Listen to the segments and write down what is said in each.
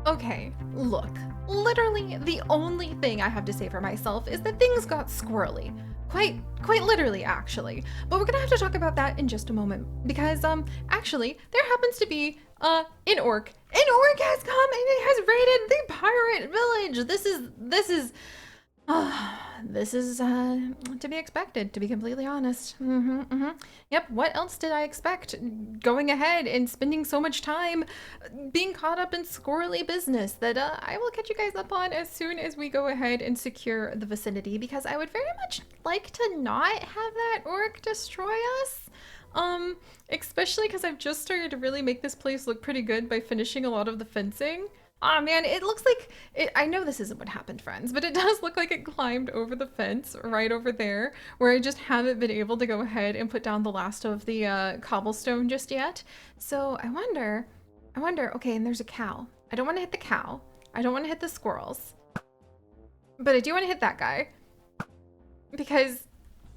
Okay, look, literally the only thing I have to say for myself is that things got squirrely. Quite literally, actually. But we're gonna have to talk about that in just a moment because, actually, there happens to be, an orc. An orc has come and it has raided the pirate village. This is to be expected, to be completely honest. Yep, what else did I expect? Going ahead and spending so much time being caught up in squirrely business that I will catch you guys up on as soon as we go ahead and secure the vicinity, because I would very much like to not have that orc destroy us. Especially because I've just started to really make this place look pretty good by finishing a lot of the fencing. Aw, man, it looks like it. I know this isn't what happened, friends, but it does look like it climbed over the fence right over there, where I just haven't been able to go ahead and put down the last of the cobblestone just yet. So I wonder, okay, and there's a cow. I don't want to hit the cow. I don't want to hit the squirrels, but I do want to hit that guy because,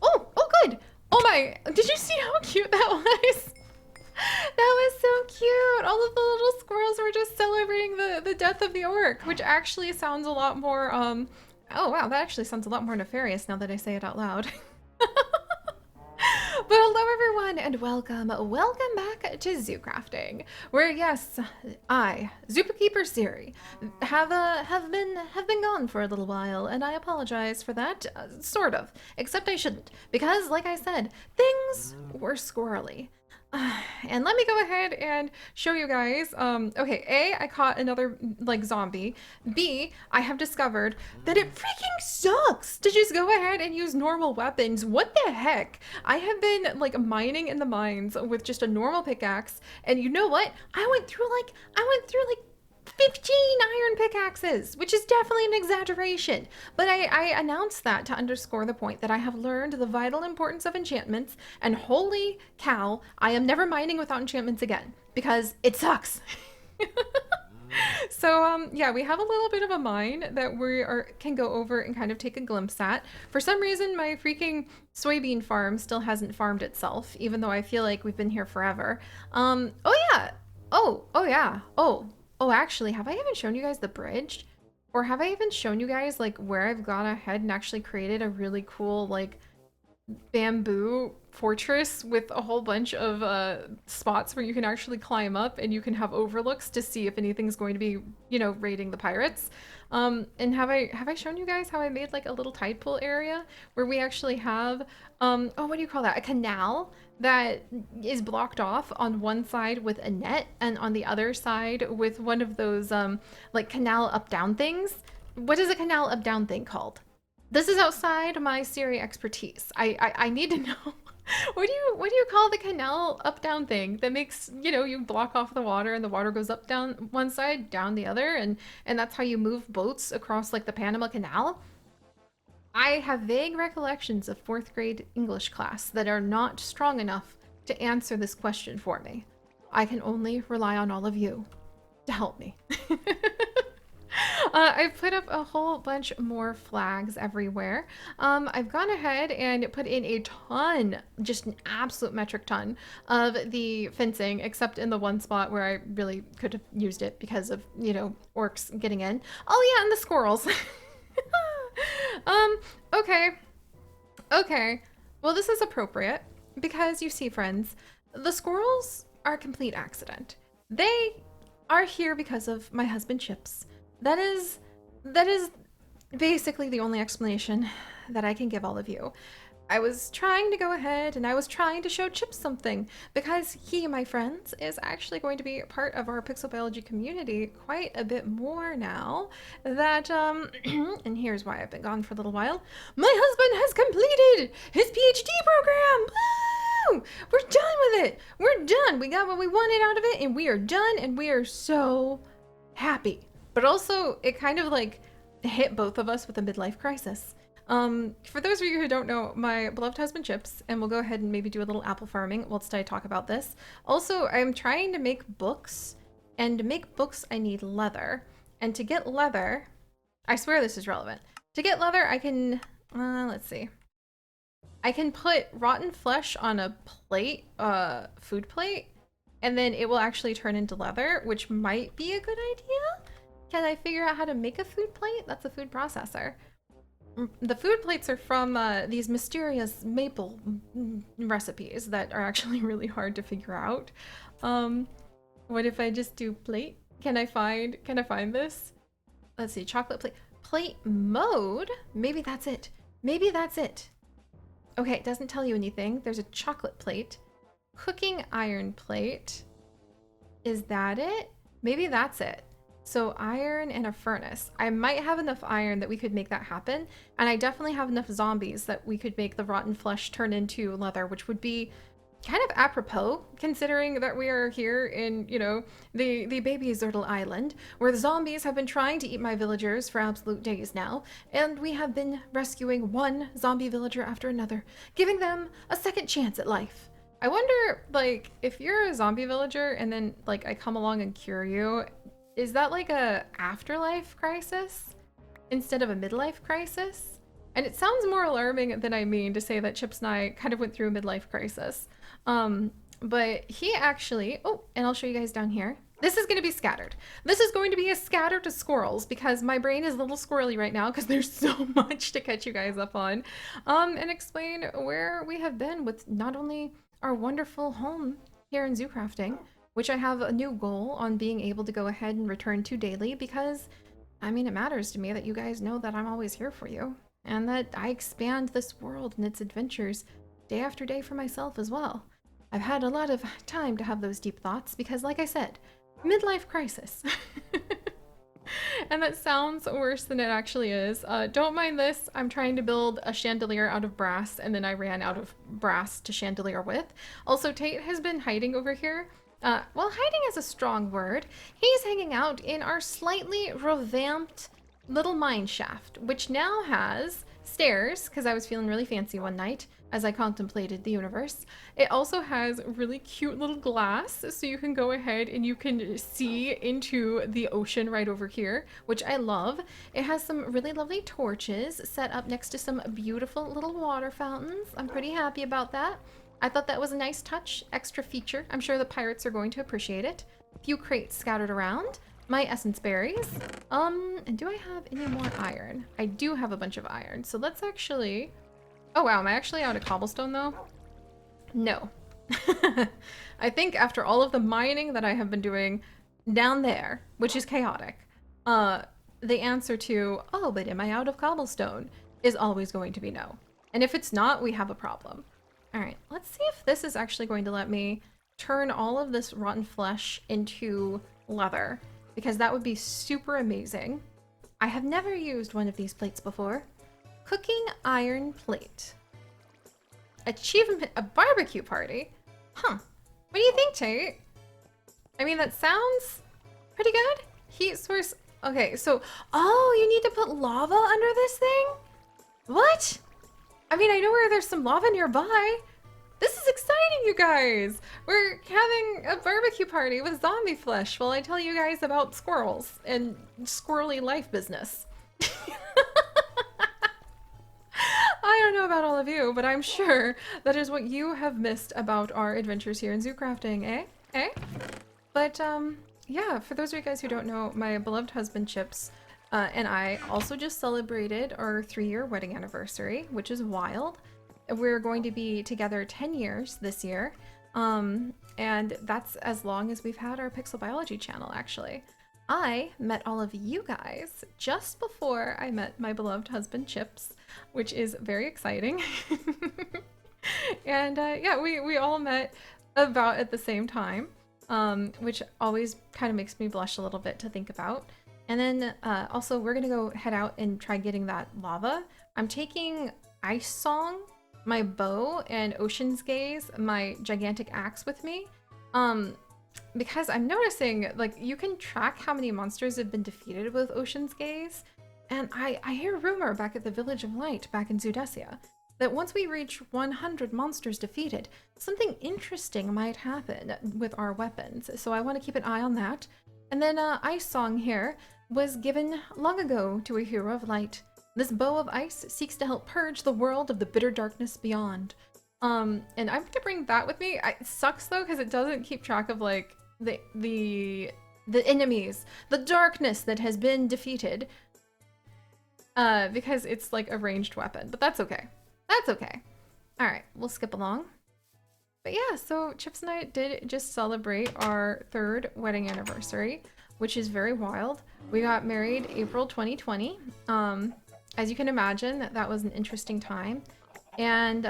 oh, good. Oh my, did you see how cute that was? That was so cute. All of the little squirrels were just celebrating the death of the orc, which actually sounds a lot more, oh wow, that actually sounds a lot more nefarious now that I say it out loud. But hello everyone and welcome back to Zoo Crafting, where yes, I, Zookeeper Seri, have been gone for a little while, and I apologize for that, sort of, except I shouldn't, because like I said, things were squirrely. And let me go ahead and show you guys. Okay, A, I caught another like zombie. B, I have discovered that it freaking sucks to just go ahead and use normal weapons. What the heck? I have been like mining in the mines with just a normal pickaxe, and you know what? I went through like 15 iron pickaxes, which is definitely an exaggeration. But I announced that to underscore the point that I have learned the vital importance of enchantments, and holy cow, I am never mining without enchantments again, because it sucks. So yeah, we have a little bit of a mine that can go over and kind of take a glimpse at. For some reason, my freaking soybean farm still hasn't farmed itself, even though I feel like we've been here forever. Oh yeah. Oh yeah. Oh, actually, have I even shown you guys the bridge? Or have I even shown you guys like where I've gone ahead and actually created a really cool like bamboo fortress with a whole bunch of spots where you can actually climb up and you can have overlooks to see if anything's going to be, you know, raiding the pirates. And have I shown you guys how I made like a little tide pool area where we actually have oh, what do you call that? A canal that is blocked off on one side with a net and on the other side with one of those like canal up down things. What is a canal up down thing called? This is outside my Seri expertise. I need to know. What do you call the canal up down thing that makes, you know, you block off the water and the water goes up down one side, down the other, and that's how you move boats across like the Panama Canal? I have vague recollections of 4th grade English class that are not strong enough to answer this question for me. I can only rely on all of you to help me. I've put up a whole bunch more flags everywhere. I've gone ahead and put in a ton, just an absolute metric ton of the fencing, except in the one spot where I really could have used it because of, you know, orcs getting in. Oh yeah, and the squirrels. Okay. Okay. Well, this is appropriate because you see, friends, the squirrels are a complete accident. They are here because of my husband Chips. That is basically the only explanation that I can give all of you. I was trying to go ahead and I was trying to show Chips something because he, my friends, is actually going to be part of our pixel biology community quite a bit more now that, and here's why I've been gone for a little while. My husband has completed his PhD program! Woo! We're done with it! We're done! We got what we wanted out of it and we are done and we are so happy. But also, it kind of like hit both of us with a midlife crisis. For those of you who don't know, my beloved husband Chips, and we'll go ahead and maybe do a little apple farming whilst I talk about this. Also, I'm trying to make books, and to make books I need leather. And to get leather, I swear this is relevant. To get leather, I can, let's see. I can put rotten flesh on a plate, food plate, and then it will actually turn into leather, which might be a good idea. Can I figure out how to make a food plate? That's a food processor. The food plates are from these mysterious maple recipes that are actually really hard to figure out. What if I just do plate? Can I find this? Let's see, chocolate plate. Plate mode? Maybe that's it. Maybe that's it. Okay, it doesn't tell you anything. There's a chocolate plate. Cooking iron plate. Is that it? Maybe that's it. So iron and a furnace. I might have enough iron that we could make that happen. And I definitely have enough zombies that we could make the rotten flesh turn into leather, which would be kind of apropos, considering that we are here in, you know, the baby Zertle Island, where the zombies have been trying to eat my villagers for absolute days now, and we have been rescuing one zombie villager after another, giving them a second chance at life. I wonder, like, if you're a zombie villager and then, like, I come along and cure you, is that like a afterlife crisis instead of a midlife crisis? And it sounds more alarming than I mean to say that Chips and I kind of went through a midlife crisis. But he actually, oh, and I'll show you guys down here. This is going to be scattered. This is going to be a scatter to squirrels because my brain is a little squirrely right now because there's so much to catch you guys up on. And explain where we have been with not only our wonderful home here in zoo crafting, which I have a new goal on being able to go ahead and return to daily because, I mean, it matters to me that you guys know that I'm always here for you and that I expand this world and its adventures day after day for myself as well. I've had a lot of time to have those deep thoughts because, like I said, midlife crisis. And that sounds worse than it actually is. Don't mind this. I'm trying to build a chandelier out of brass, and then I ran out of brass to chandelier with. Also, Tate has been hiding over here. Well, hiding is a strong word. He's hanging out in our slightly revamped little mine shaft, which now has stairs, because I was feeling really fancy one night as I contemplated the universe. It also has really cute little glass, so you can go ahead and you can see into the ocean right over here, which I love. It has some really lovely torches set up next to some beautiful little water fountains. I'm pretty happy about that. I thought that was a nice touch, extra feature. I'm sure the pirates are going to appreciate it. A few crates scattered around. My essence berries. And do I have any more iron? I do have a bunch of iron, so let's actually... Oh wow, am I actually out of cobblestone though? No. I think after all of the mining that I have been doing down there, which is chaotic, the answer to, oh, but am I out of cobblestone, is always going to be no. And if it's not, we have a problem. All right, let's see if this is actually going to let me turn all of this rotten flesh into leather, because that would be super amazing. I have never used one of these plates before. Cooking iron plate. Achievement, a barbecue party? Huh. What do you think, Tate? I mean, that sounds pretty good. Heat source. Okay, so, oh, you need to put lava under this thing? What? I mean, I know where there's some lava nearby. This is exciting, you guys. We're having a barbecue party with zombie flesh while I tell you guys about squirrels and squirrely life business. I don't know about all of you, but I'm sure that is what you have missed about our adventures here in zoo crafting, eh? Eh? But, yeah, for those of you guys who don't know, my beloved husband Chips and I also just celebrated our 3-year wedding anniversary, which is wild. We're going to be together 10 years this year, and that's as long as we've had our Pixel Biology channel, actually. I met all of you guys just before I met my beloved husband Chips, which is very exciting. And yeah, we all met about at the same time, which always kind of makes me blush a little bit to think about. And then also we're gonna go head out and try getting that lava. I'm taking Ice Song, my bow, and Ocean's Gaze, my gigantic axe with me. Because I'm noticing, like, you can track how many monsters have been defeated with Ocean's Gaze. And I hear a rumor back at the Village of Light back in Zoodesia that once we reach 100 monsters defeated, something interesting might happen with our weapons. So I want to keep an eye on that. And then Ice Song here was given long ago to a hero of light. This bow of ice seeks to help purge the world of the bitter darkness beyond. And I'm gonna bring that with me. It sucks though, because it doesn't keep track of like the the enemies, the darkness that has been defeated. Because it's like a ranged weapon, but that's okay. That's okay. All right, we'll skip along. But yeah, so Chips and I did just celebrate our 3rd wedding anniversary, which is very wild. We got married April 2020. As you can imagine, that was an interesting time. And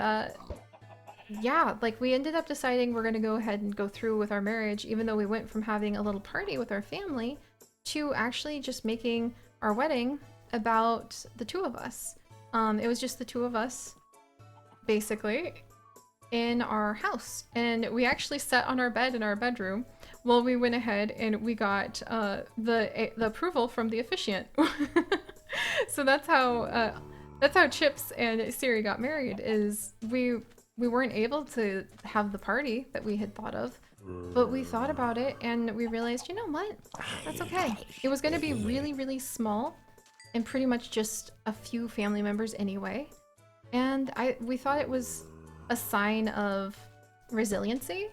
yeah, like we ended up deciding we're gonna go ahead and go through with our marriage, even though we went from having a little party with our family to actually just making our wedding about the 2 of us. It was just the 2 of us, basically, in our house. And we actually sat on our bed in our bedroom while we went ahead and we got the approval from the officiant. So that's how Chips and Seri got married. Is we weren't able to have the party that we had thought of, but we thought about it and we realized, you know what? That's okay. It was going to be really, really small and pretty much just a few family members anyway. And we thought it was a sign of resiliency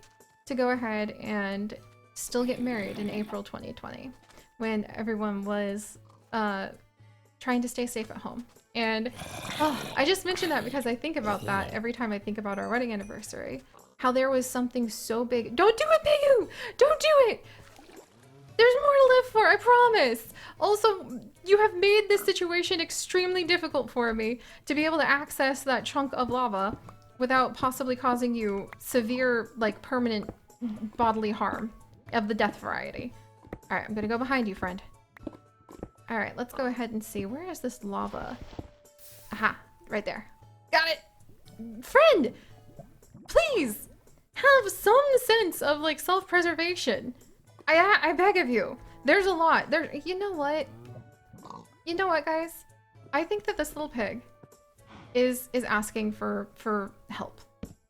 to go ahead and still get married in April 2020 when everyone was trying to stay safe at home. And I just mentioned that because I think about that every time I think about our wedding anniversary. How there was something so big. Don't do it, Bigu! Don't do it! There's more to live for, I promise! Also, you have made this situation extremely difficult for me to be able to access that chunk of lava without possibly causing you severe, like, permanent bodily harm of the death variety. Alright, I'm gonna go behind you, friend. Alright, let's go ahead and see. Where is this lava? Aha, right there. Got it! Friend! Please! Have some sense of, like, self-preservation. I beg of you. There's a lot. You know what? You know what, guys? I think that this little pig is asking for help.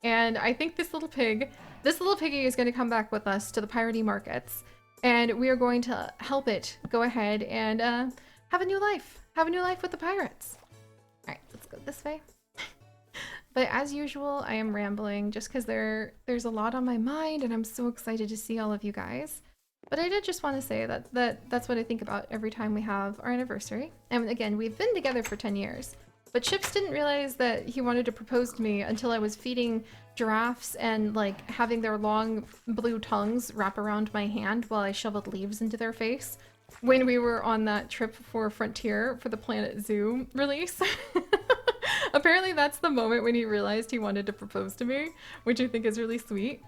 And I think this little piggy is going to come back with us to the piratey markets. And we are going to help it go ahead and have a new life. Have a new life with the pirates. Alright, let's go this way. But as usual, I am rambling just because there's a lot on my mind and I'm so excited to see all of you guys. But I did just want to say that's what I think about every time we have our anniversary. And again, we've been together for 10 years. But Chips didn't realize that he wanted to propose to me until I was feeding giraffes and like having their long blue tongues wrap around my hand while I shoveled leaves into their face when we were on that trip for Frontier for the Planet Zoo release. Apparently that's the moment when he realized he wanted to propose to me, which I think is really sweet.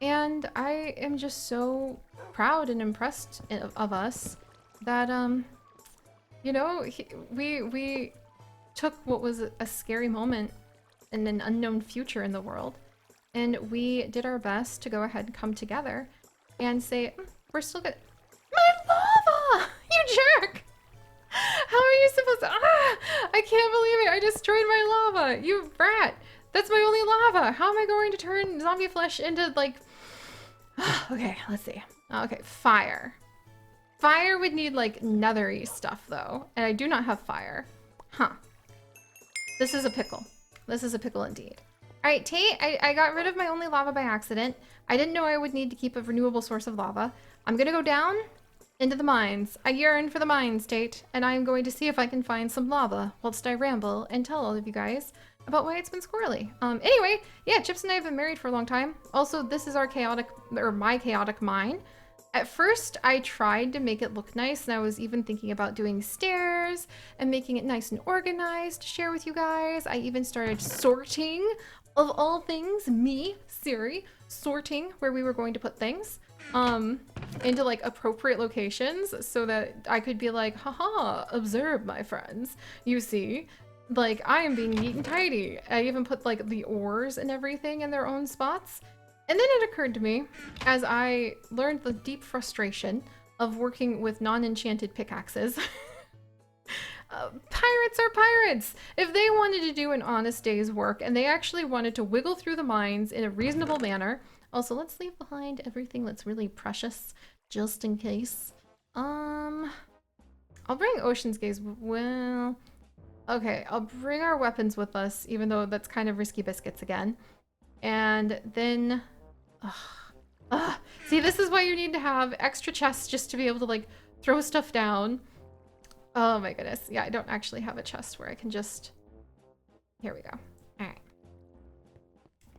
And I am just so proud and impressed of us that, you know, we took what was a scary moment in an unknown future in the world, and we did our best to go ahead and come together and say, we're still good. My lava! You jerk! How are you supposed to— I can't believe it! I destroyed my lava! You brat! That's my only lava! How am I going to turn zombie flesh into, like— Okay, let's see. Okay, fire. Fire would need, like, nethery stuff, though. And I do not have fire. Huh. This is a pickle. This is a pickle indeed. Alright, Tate, I got rid of my only lava by accident. I didn't know I would need to keep a renewable source of lava. I'm gonna go down into the mines. I yearn for the mines, Tate, and I'm going to see if I can find some lava whilst I ramble and tell all of you guys about why it's been squirrely. Anyway, yeah, Chips and I have been married for a long time. Also, this is our my chaotic mine. At first, I tried to make it look nice, and I was even thinking about doing stairs and making it nice and organized to share with you guys. I even started sorting, of all things, me, Seri, sorting where we were going to put things into like appropriate locations so that I could be like, haha, observe my friends. You see, like I am being neat and tidy. I even put like the oars and everything in their own spots. And then it occurred to me, as I learned the deep frustration of working with non-enchanted pickaxes, pirates are pirates! If they wanted to do an honest day's work, and they actually wanted to wiggle through the mines in a reasonable manner— also, let's leave behind everything that's really precious, just in case. I'll bring Ocean's Gaze— well— okay, I'll bring our weapons with us, even though that's kind of risky biscuits again. And then— see, this is why why you need to have extra chests just to be able to like throw stuff down. Oh my goodness. Yeah, I don't actually have a chest where I can just... Here we go. All right.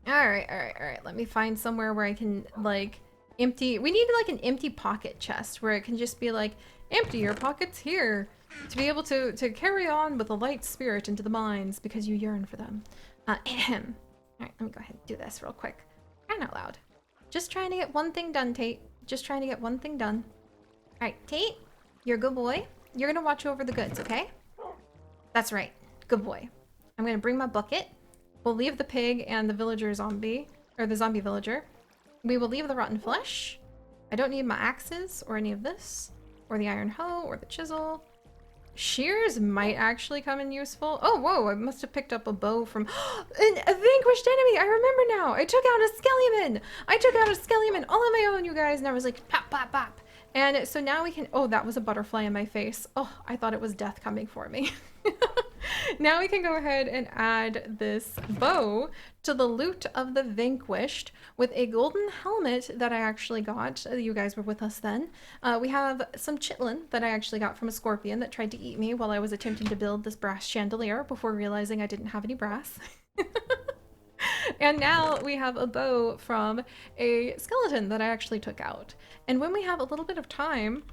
All right, all right, all right. Let me find somewhere where I can like empty... We need like an empty pocket chest where it can just be like, empty your pockets here to be able to carry on with a light spirit into the mines because you yearn for them. Ahem. All right, let me go ahead and do this real quick. Crying out loud. Just trying to get one thing done, Tate. Just trying to get one thing done. All right, Tate, you're a good boy. You're gonna watch over the goods, okay? That's right. Good boy. I'm gonna bring my bucket. We'll leave the pig and the villager zombie, or the zombie villager. We will leave the rotten flesh. I don't need my axes or any of this, or the iron hoe, or the chisel. Shears might actually come in useful. Oh, whoa, I must have picked up a bow from a vanquished enemy. I remember now. I took out a skeleton. I took out a skeleton all on my own, you guys, and I was like, pop, pop, pop. And so now we can, oh, that was a butterfly in my face. Oh, I thought it was death coming for me. Now we can go ahead and add this bow to the loot of the vanquished with a golden helmet that I actually got. You guys were with us then. We have some chitlin that I actually got from a scorpion that tried to eat me while I was attempting to build this brass chandelier before realizing I didn't have any brass. And now we have a bow from a skeleton that I actually took out. And when we have a little bit of time,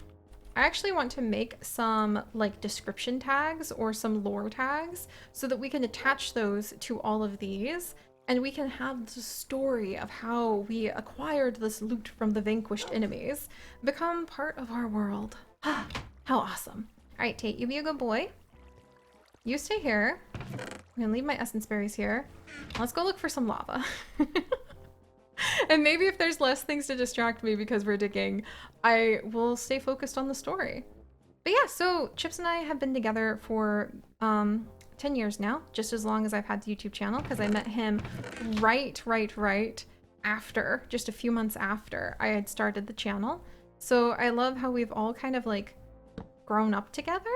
I actually want to make some like description tags or some lore tags so that we can attach those to all of these and we can have the story of how we acquired this loot from the vanquished enemies become part of our world. How awesome. All right, Tate, you be a good boy. You stay here. I'm gonna leave my essence berries here. Let's go look for some lava. And maybe if there's less things to distract me because we're digging, I will stay focused on the story. But yeah, so Chips and I have been together for 10 years now, just as long as I've had the YouTube channel, because I met him right after, just a few months after I had started the channel. So I love how we've all kind of like grown up together.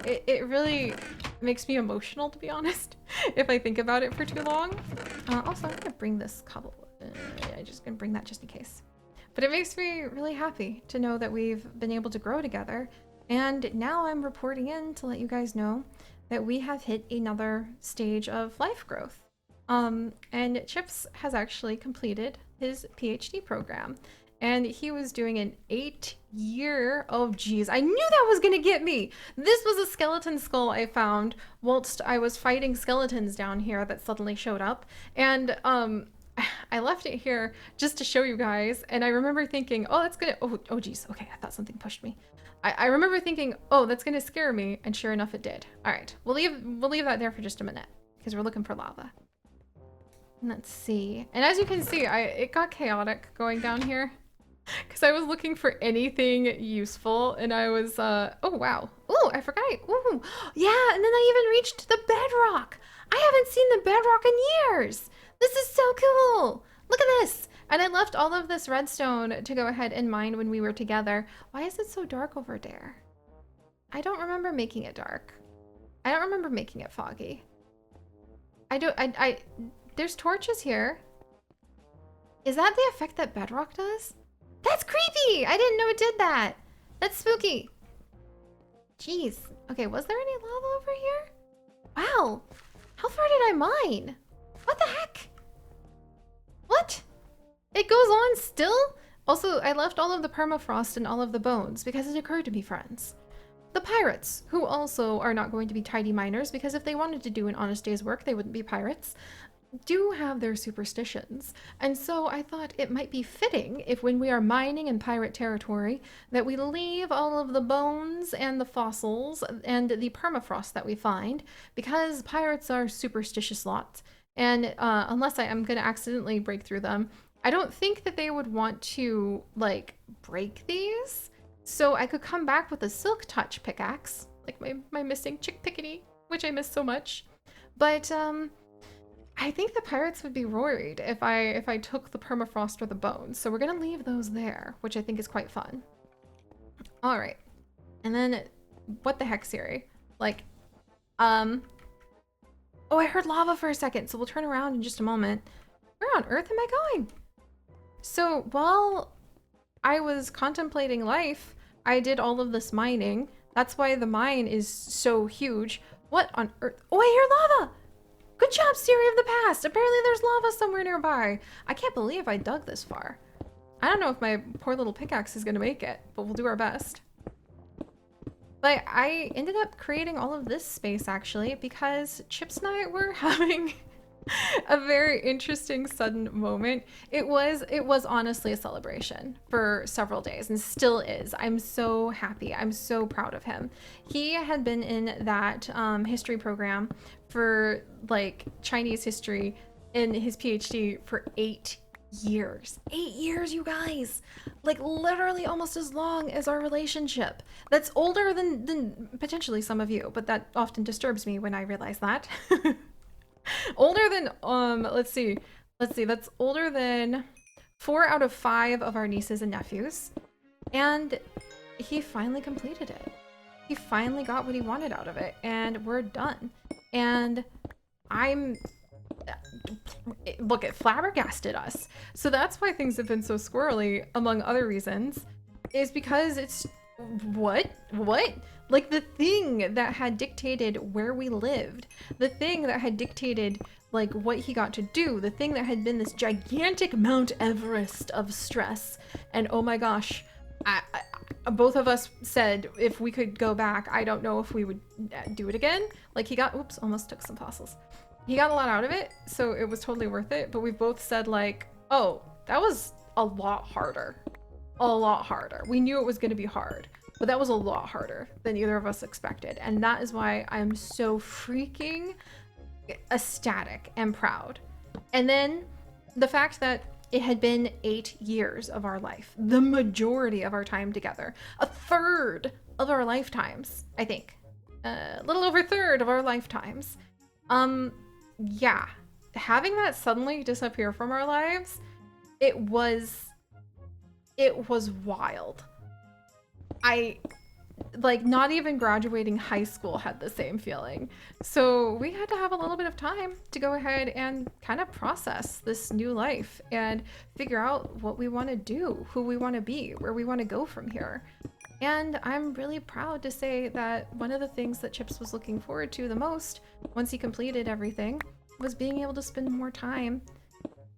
It really makes me emotional, to be honest, if I think about it for too long. Also, I'm gonna bring this cobble. I'm just gonna bring that just in case. But it makes me really happy to know that we've been able to grow together. And now I'm reporting in to let you guys know that we have hit another stage of life growth. And Chips has actually completed his PhD program. And he was doing an 8-year, oh geez, I knew that was gonna get me. This was a skeleton skull I found whilst I was fighting skeletons down here that suddenly showed up. And I left it here just to show you guys. And I remember thinking, oh, that's gonna, oh geez, okay, I thought something pushed me. I remember thinking, oh, that's gonna scare me. And sure enough, it did. All right, we'll leave that there for just a minute because we're looking for lava. Let's see. And as you can see, it got chaotic going down here. Because I was looking for anything useful, and I was, oh wow. Oh, I forgot. Ooh, yeah, and then I even reached the bedrock. I haven't seen the bedrock in years. This is so cool. Look at this. And I left all of this redstone to go ahead and mine when we were together. Why is it so dark over there? I don't remember making it dark. I don't remember making it foggy. There's torches here. Is that the effect that bedrock does? That's creepy! I didn't know it did that. That's spooky. Jeez. Okay, was there any lava over here? Wow. How far did I mine? What the heck? What? It goes on still? Also, I left all of the permafrost and all of the bones because it occurred to me, friends. The pirates, who also are not going to be tidy miners because if they wanted to do an honest day's work, they wouldn't be pirates, do have their superstitions. And so I thought it might be fitting if when we are mining in pirate territory that we leave all of the bones and the fossils and the permafrost that we find because pirates are superstitious lots. And unless I am going to accidentally break through them, I don't think that they would want to like break these. So I could come back with a silk touch pickaxe, like my missing chick pickety, which I miss so much. But I think the pirates would be worried if I took the permafrost or the bones. So we're gonna leave those there, which I think is quite fun. All right, and then what the heck, Seri? Like, oh, I heard lava for a second, so we'll turn around in just a moment. Where on earth am I going? So while I was contemplating life, I did all of this mining. That's why the mine is so huge. What on earth? Oh, I hear lava! Good job, Seri of the past! Apparently there's lava somewhere nearby. I can't believe I dug this far. I don't know if my poor little pickaxe is gonna make it, but we'll do our best. But I ended up creating all of this space actually because Chips and I were having a very interesting sudden moment. It was honestly a celebration for several days and still is. I'm so happy. I'm so proud of him. He had been in that history program for like Chinese history in his PhD for 8 years. 8 years, you guys. Like literally almost as long as our relationship. That's older than potentially some of you, but that often disturbs me when I realize that. Older than let's see, that's older than 4 out of 5 of our nieces and nephews. And he finally completed it. He finally got what he wanted out of it, and we're done. And look, it flabbergasted us. So that's why things have been so squirrely, among other reasons, is because it's what? Like the thing that had dictated where we lived, the thing that had dictated like what he got to do, the thing that had been this gigantic Mount Everest of stress. And oh my gosh, both of us said if we could go back, I don't know if we would do it again. Like he got, oops, almost took some fossils. He got a lot out of it, so it was totally worth it. But we both said like, oh, that was a lot harder. A lot harder. We knew it was going to be hard, but that was a lot harder than either of us expected. And that is why I'm so freaking ecstatic and proud. And then the fact that it had been 8 years of our life, the majority of our time together, a third of our lifetimes, I think, a little over a third of our lifetimes. Yeah, having that suddenly disappear from our lives, it was wild. Like, not even graduating high school had the same feeling. So we had to have a little bit of time to go ahead and kind of process this new life and figure out what we want to do, who we want to be, where we want to go from here. And I'm really proud to say that one of the things that Chips was looking forward to the most once he completed everything was being able to spend more time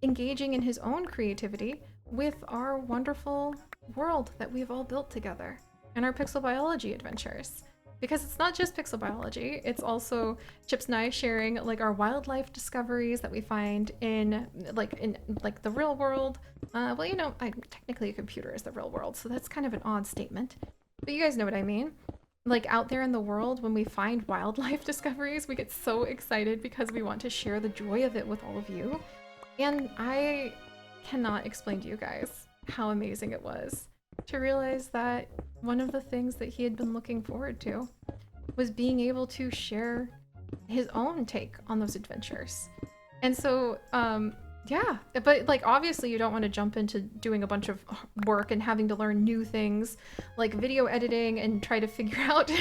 engaging in his own creativity with our wonderful world that we've all built together and our pixel biology adventures. Because it's not just pixel biology, it's also Chips and I sharing like our wildlife discoveries that we find in the real world. Well, you know, technically a computer is the real world, so that's kind of an odd statement. But you guys know what I mean. Like out there in the world, when we find wildlife discoveries, we get so excited because we want to share the joy of it with all of you. And I cannot explain to you guys how amazing it was to realize that one of the things that he had been looking forward to was being able to share his own take on those adventures. And so, yeah, but like obviously you don't want to jump into doing a bunch of work and having to learn new things like video editing and try to figure out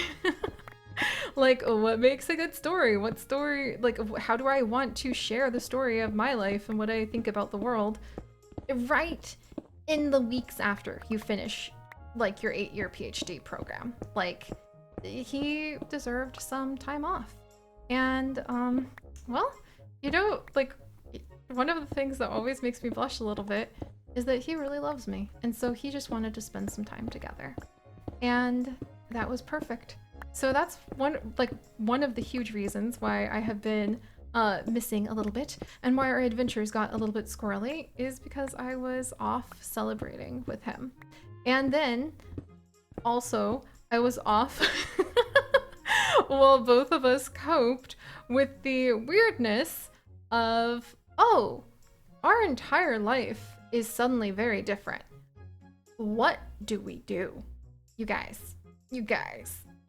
like what makes a good story, what story, like how do I want to share the story of my life and what I think about the world right in the weeks after you finish like your 8-year PhD program. Like he deserved some time off. And well, you know, like one of the things that always makes me blush a little bit is that he really loves me. And so he just wanted to spend some time together. And that was perfect. So that's one of the huge reasons why I have been missing a little bit and why our adventures got a little bit squirrely is because I was off celebrating with him. And then also I was off while both of us coped with the weirdness of, oh, our entire life is suddenly very different. What do we do? You guys,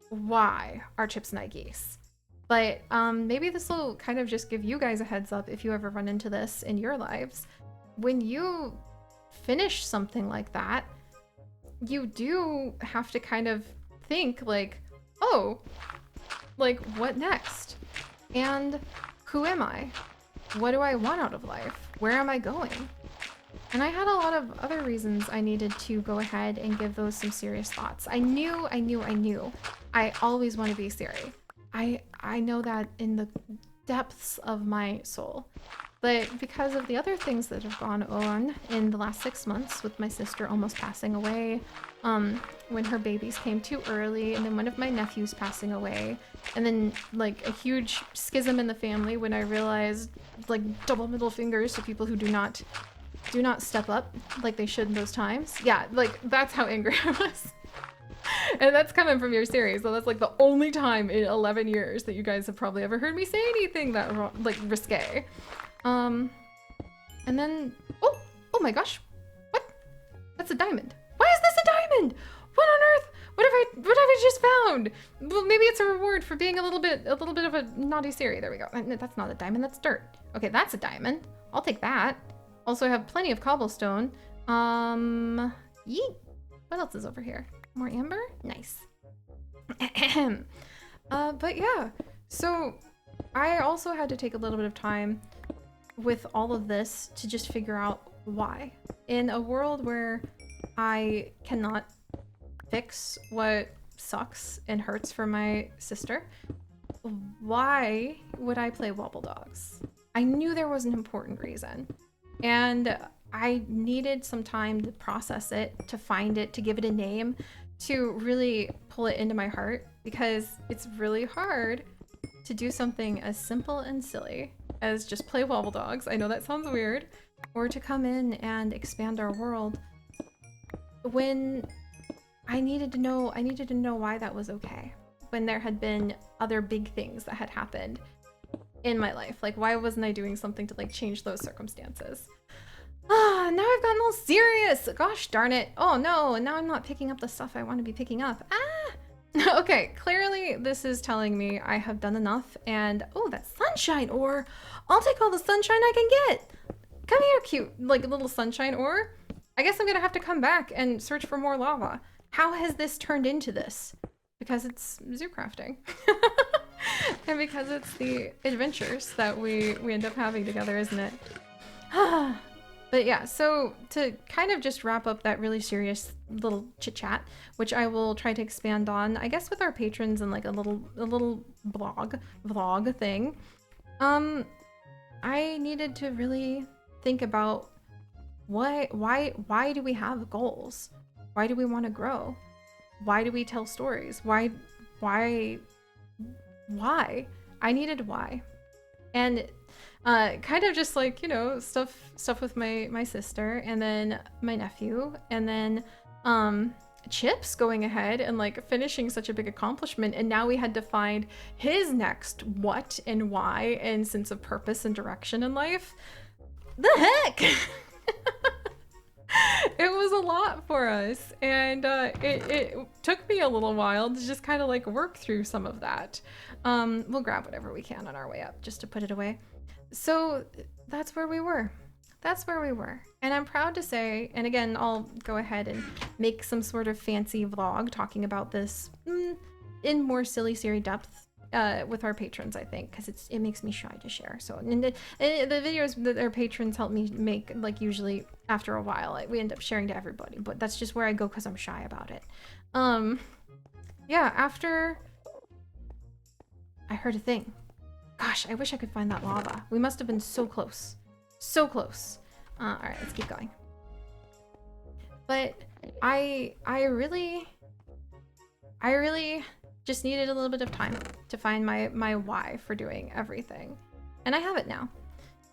why are Chips and I geese? But maybe this will kind of just give you guys a heads up if you ever run into this in your lives. When you finish something like that, you do have to kind of think like, oh, like what next? And who am I? What do I want out of life? Where am I going? And I had a lot of other reasons I needed to go ahead and give those some serious thoughts. I knew I always want to be Seri. I know that in the depths of my soul. But because of the other things that have gone on in the last 6 months, with my sister almost passing away, when her babies came too early, and then one of my nephews passing away, and then like a huge schism in the family when I realized, like, double middle fingers to people who do not step up like they should in those times. Yeah, like that's how angry I was. And that's coming from your series, so that's like the only time in 11 years that you guys have probably ever heard me say anything that like risque. And then, oh my gosh, what? That's a diamond. Why is this a diamond? What on earth? What have I just found? Well, maybe it's a reward for being a little bit of a naughty Seri. There we go. That's not a diamond, that's dirt. Okay, that's a diamond. I'll take that. Also, I have plenty of cobblestone. Yeet. What else is over here? More amber? Nice. But yeah, so I also had to take a little bit of time with all of this to just figure out why. In a world where I cannot fix what sucks and hurts for my sister, why would I play Wobble Dogs? I knew there was an important reason, and I needed some time to process it, to find it, to give it a name, to really pull it into my heart, because it's really hard to do something as simple and silly as just play Wobble Dogs. I know that sounds weird. Or to come in and expand our world when I needed to know why that was okay. When there had been other big things that had happened in my life. Like, why wasn't I doing something to like change those circumstances? Now I've gotten all serious. Gosh darn it. Oh no, and now I'm not picking up the stuff I want to be picking up. Okay, clearly this is telling me I have done enough, and oh, that sunshine ore. I'll take all the sunshine I can get. Come here, cute, like little sunshine ore. I guess I'm gonna have to come back and search for more lava. How has this turned into this? Because it's zoo crafting. And because it's the adventures that we end up having together, isn't it? But yeah, so to kind of just wrap up that really serious little chit chat, which I will try to expand on, I guess with our patrons and like a little vlog thing. I needed to really think about why do we have goals? Why do we want to grow? Why do we tell stories? Why? I needed why. And kind of just like, you know, stuff with my sister, and then my nephew, and then Chips going ahead and like finishing such a big accomplishment, and now we had to find his next what and why and sense of purpose and direction in life. The heck. It was a lot for us, and it took me a little while to just kind of like work through some of that. We'll grab whatever we can on our way up just to put it away. So that's where we were. That's where we were. And I'm proud to say, and again, I'll go ahead and make some sort of fancy vlog talking about this in more silly Seri depth with our patrons, I think, because it makes me shy to share. So and the videos that our patrons help me make, like usually after a while, we end up sharing to everybody, but that's just where I go because I'm shy about it. Yeah, after I heard a thing. Gosh, I wish I could find that lava. We must have been so close. So close. All right, let's keep going. But I really just needed a little bit of time to find my why for doing everything. And I have it now.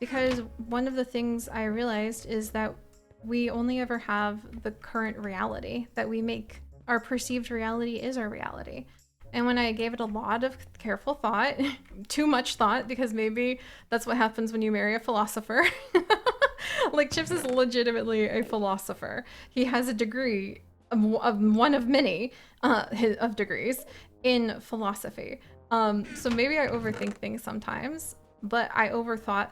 Because one of the things I realized is that we only ever have the current reality that we make. Our perceived reality is our reality. And when I gave it a lot of careful thought, too much thought, because maybe that's what happens when you marry a philosopher. Like, Chips is legitimately a philosopher. He has a degree, of one of many of degrees in philosophy. So maybe I overthink things sometimes, but I overthought,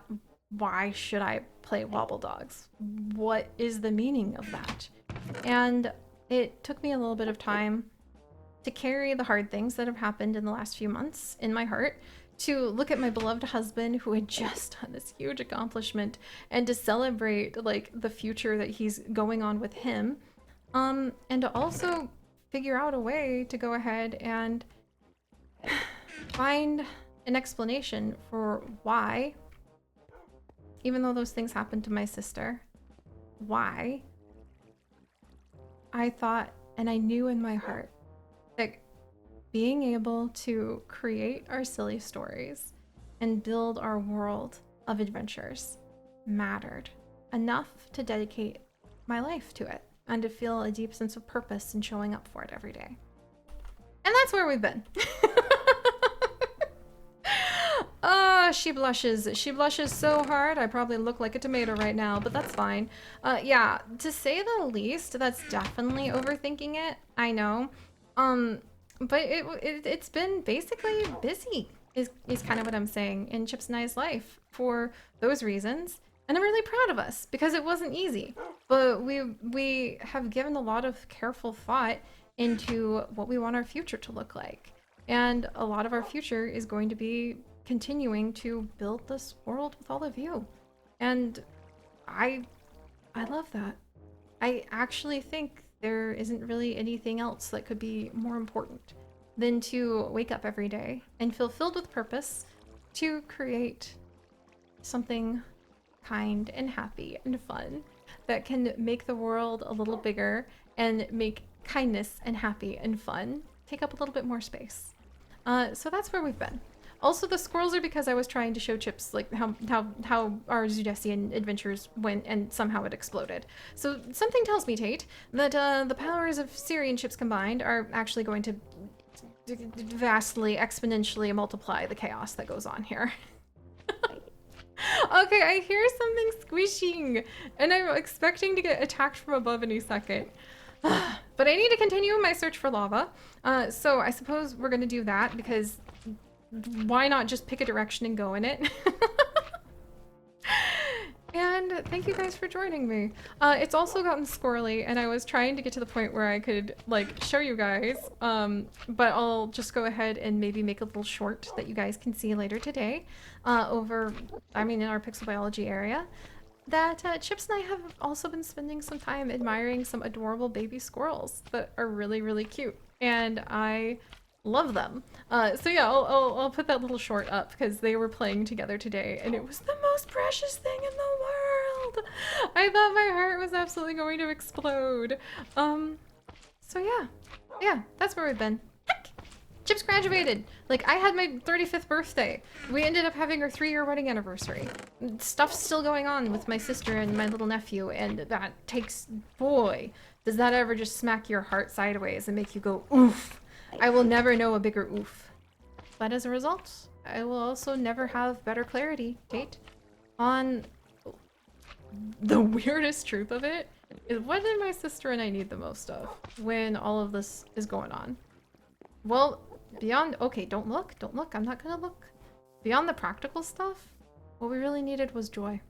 why should I play Wobble Dogs? What is the meaning of that? And it took me a little bit of time to carry the hard things that have happened in the last few months in my heart, to look at my beloved husband who had just done this huge accomplishment and to celebrate like the future that he's going on with him. And to also figure out a way to go ahead and find an explanation for why, even though those things happened to my sister, why I thought and I knew in my heart that being able to create our silly stories and build our world of adventures mattered enough to dedicate my life to it and to feel a deep sense of purpose in showing up for it every day. And that's where we've been. She blushes. She blushes so hard, I probably look like a tomato right now, but that's fine. Yeah, to say the least, that's definitely overthinking it. I know. But it's been basically busy, is kind of what I'm saying, in Chips and I's life for those reasons. And I'm really proud of us because it wasn't easy. But we have given a lot of careful thought into what we want our future to look like. And a lot of our future is going to be continuing to build this world with all of you. And I love that. I actually think there isn't really anything else that could be more important than to wake up every day and feel filled with purpose to create something kind and happy and fun that can make the world a little bigger and make kindness and happy and fun take up a little bit more space. So that's where we've been. Also, the squirrels are because I was trying to show Chips like how our Zoodesian adventures went, and somehow it exploded. So something tells me, Tate, that the powers of Seri and Chips combined are actually going to vastly, exponentially multiply the chaos that goes on here. Okay, I hear something squishing, and I'm expecting to get attacked from above any second. But I need to continue my search for lava. So I suppose we're gonna do that because why not just pick a direction and go in it? And thank you guys for joining me. It's also gotten squirrely, and I was trying to get to the point where I could like show you guys, but I'll just go ahead and maybe make a little short that you guys can see later today in our Pixel Biology area, that Chips and I have also been spending some time admiring some adorable baby squirrels that are really, really cute, and I love them. So yeah, I'll put that little short up because they were playing together today and it was the most precious thing in the world. I thought my heart was absolutely going to explode. So yeah, that's where we've been. Heck! Chips graduated. Like, I had my 35th birthday. We ended up having our 3-year wedding anniversary. Stuff's still going on with my sister and my little nephew, and that takes, boy, does that ever just smack your heart sideways and make you go, oof. I will never know a bigger oof. But as a result, I will also never have better clarity, Tate, on the weirdest truth of it is what did my sister and I need the most of when all of this is going on? Well, beyond, okay, don't look, I'm not gonna look. Beyond the practical stuff, what we really needed was joy.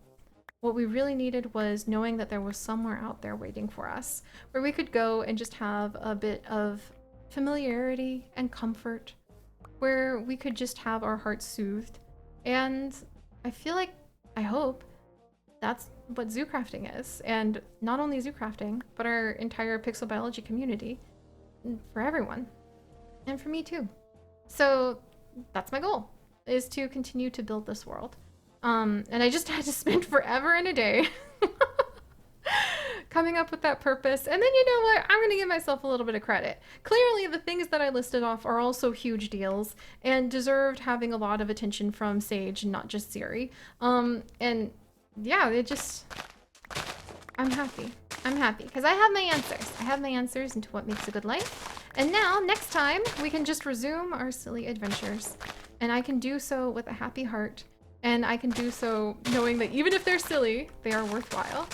What we really needed was knowing that there was somewhere out there waiting for us, where we could go and just have a bit of familiarity and comfort, where we could just have our hearts soothed. And I feel like, I hope, that's what zoo crafting is. And not only zoo crafting, but our entire Pixel Biology community, for everyone. And for me too. So that's my goal, is to continue to build this world. And I just had to spend forever and a day coming up with that purpose. And then, you know what? I'm going to give myself a little bit of credit. Clearly, the things that I listed off are also huge deals and deserved having a lot of attention from Sage and not just Seri. And yeah, I'm happy. I'm happy because I have my answers. I have my answers into what makes a good life. And now, next time, we can just resume our silly adventures. And I can do so with a happy heart. And I can do so knowing that even if they're silly, they are worthwhile.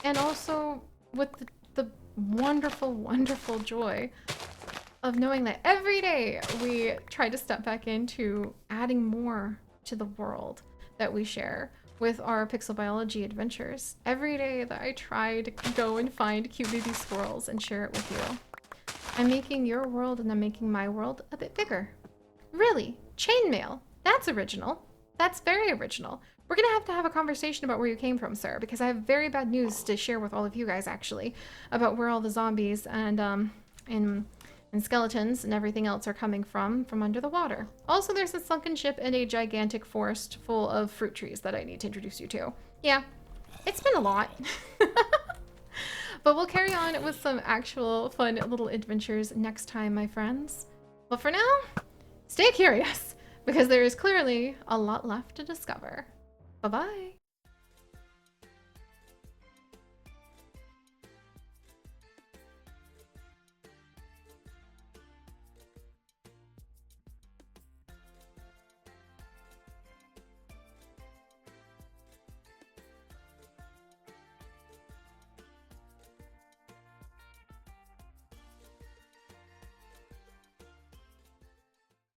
And also with the wonderful, wonderful joy of knowing that every day we try to step back into adding more to the world that we share with our Pixel Biology adventures. Every day that I try to go and find cute baby squirrels and share it with you, I'm making your world and I'm making my world a bit bigger. Really, chainmail. That's original. That's very original. We're gonna have a conversation about where you came from, sir, because I have very bad news to share with all of you guys, actually, about where all the zombies and skeletons and everything else are coming from under the water. Also, there's a sunken ship and a gigantic forest full of fruit trees that I need to introduce you to. Yeah, it's been a lot. But we'll carry on with some actual fun little adventures next time, my friends. But for now, stay curious, because there is clearly a lot left to discover. Bye-bye.